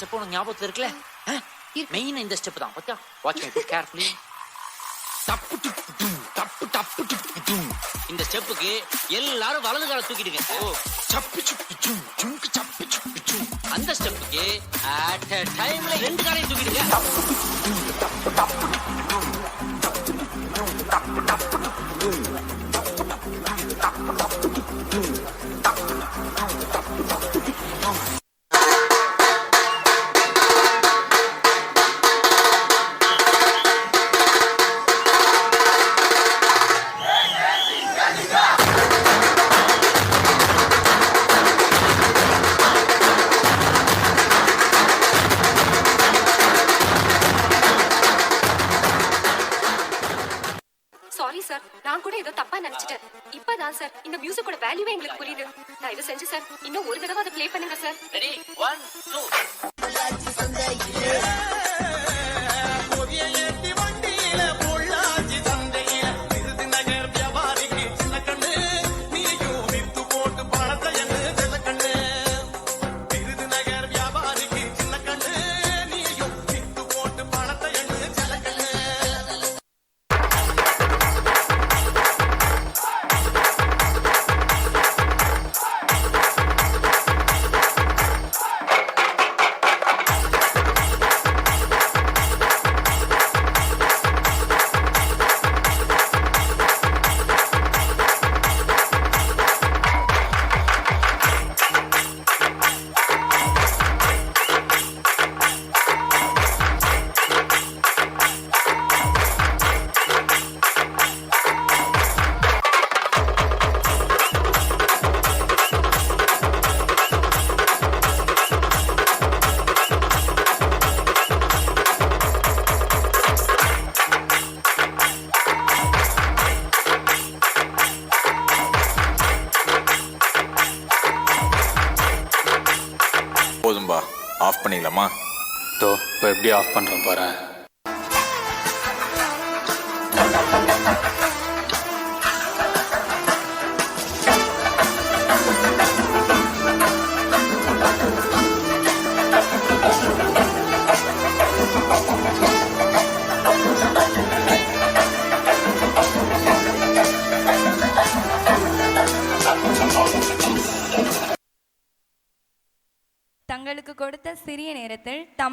Step உனக்கு ஞாபகத்துல இருக்குல்ல? மெயின் இந்த ஸ்டெப் தான். பாத்தியா? Watch me carefully. டப்பு டப்பு டும் டப்பு டப்பு டப்பு டும். இந்த ஸ்டெப்புக்கு எல்லாரும் வலது காலை தூக்கிடுங்க. ஓ சப்பு சப்பு டும் ஜும்க்கு சப்பு சப்பு டும். அந்த ஸ்டெப்புக்கு அட் a டைம்ல ரெண்டு காலையும் தூக்கிடுங்க. டப்பு டும் டப்பு டப்பு டும் டப்பு டப்பு டும் டப்பு டப்பு டும். சாரி சார், நான் கூட ஏதோ தப்பா நினைச்சிட்டேன். இப்பதான் சார் இந்த மியூசிக்கோட வேல்யூவே எங்களுக்கு புரியுது. நான் இதை செஞ்சு சார் இன்னும் ஒரு தடவை அதை ப்ளே பண்ணுங்க சார். ரெடி 1 2. போதும்பா, ஆஃப் பண்ணிடலாமா? இப்போ எப்படி ஆஃப் பண்ணுறேன் பாரு.